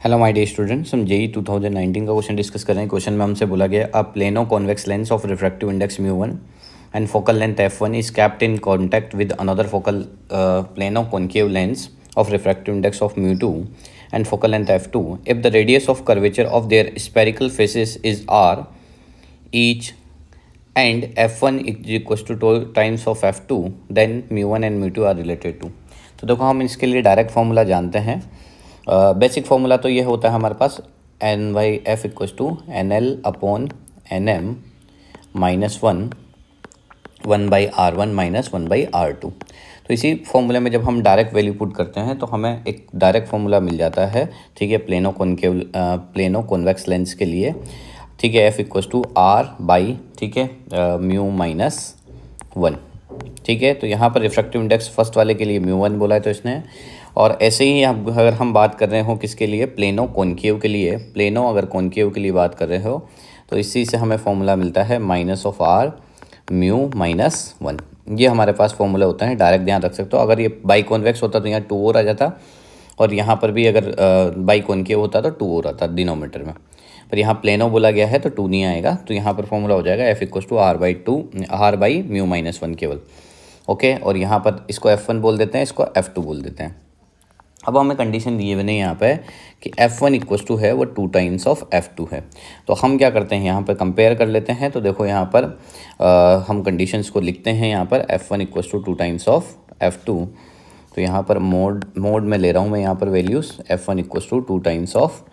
Hello my dear students, हम JEE 2019 का question discuss कर रहे हैं। क्वेश्चन में हमसे बोला गया a plano convex lens of refractive index μ1 and focal length f1 is kept in contact with another focal plano concave lens of refractive index of μ2 and focal length f2 if the radius of curvature of their spherical faces is r each and f1 is equals to 2 times of f2 then μ1 and μ2 are related to। तो देखो, हम इसके लिए direct formula जानते हैं। Basic formula तो ये होता है हमारे पास N by F equals to N L upon N M minus one by R one minus one by R two. तो इसी फॉर्मूले में जब हम डायरेक्ट वैल्यू पुट करते हैं तो हमें एक डायरेक्ट फार्मूला मिल जाता है, ठीक है, प्लेनो कॉन्वेक्स लेंस के लिए, ठीक है, F equals to R by, ठीक है, म्यू माइनस वन, ठीक है। तो यहाँ पर रिफ्रैक्टिव इंडेक्स फर्स्ट वाले के लिए μ1 बोला है तो इसने, और ऐसे ही अगर हम बात कर रहे हो किसके लिए, प्लेनो कॉनकेव के लिए, प्लेनो अगर कॉनकेव के लिए बात कर रहे हो तो इसी से हमें फॉर्मूला मिलता है minus of R mu minus one. ये हमारे पास फॉर्मूला होता है, डायरेक्ट ध्यान रख सकते हो। अगर ये बाई कॉन्वेक्स होता तो यहाँ 2 और आ जाता, और यहाँ पर भी अगर बाई कॉनकेव होता तो 2 और आता डिनोमीटर में, पर यहाँ प्लेनो बोला गया है तो 2 नहीं आएगा। तो यहाँ पर फॉर्मूला हो जाएगा F equals to R by mu minus one केवल, ओके। और यहाँ पर इसको F1 बोल देते हैं, इसको F2 बोल देते हैं। अब हमें कंडीशन दिए हुए नहीं यहाँ पे कि F1 इक्वस टू है वो 2 टाइम्स ऑफ F2 है। तो हम क्या करते हैं, यहाँ पर कंपेयर कर लेते हैं। तो देखो यहाँ पर हम कंडीशंस को लिखते हैं, यहाँ पर F1 equals to 2 times of F2। तो यहाँ पर मोड में ले रहा हूँ मैं यहाँ पर values, F1 equals to 2 times of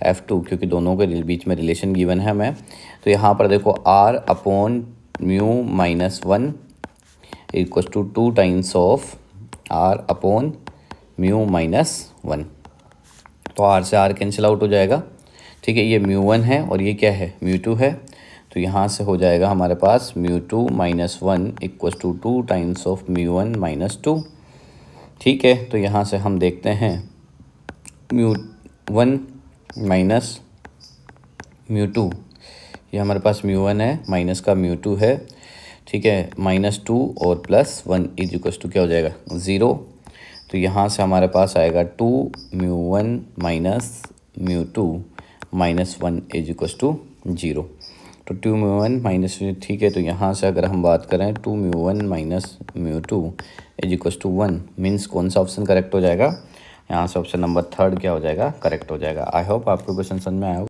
F2, क्योंकि दोनों के बीच में रिलेशन गिवन है हमें। तो यहाँ पर देखो R upon mu minus one equals to 2 times of R upon mu minus one. तो R से R कैंसिल आउट हो जाएगा, ठीक है। ये μ1 है और ये क्या है, μ2 है। तो यहाँ से हो जाएगा हमारे पास μ2 minus one equals to 2 times of μ1 minus two, ठीक है। तो यहाँ से हम देखते हैं μ1 माइनस μ2, ये हमारे पास μ1 है, माइनस का μ2 है, ठीक है, माइनस 2 और प्लस 1 इज इक्वस टू क्या हो जाएगा, 0। तो यहाँ से हमारे पास आएगा 2 μ1 minus μ2 minus 1 is equals to 0। तो 2 μ1 माइनस, ठीक है। तो यहाँ से अगर हम बात करें 2 μ1 minus μ2 is equals to 1 means कौन सा ऑप्शन करेक्ट हो जाएगा, यहाँ से ऑप्शन नंबर 3 क्या हो जाएगा, करेक्ट हो जाएगा। आई होप आपको क्वेश्चन समझ में आया हो।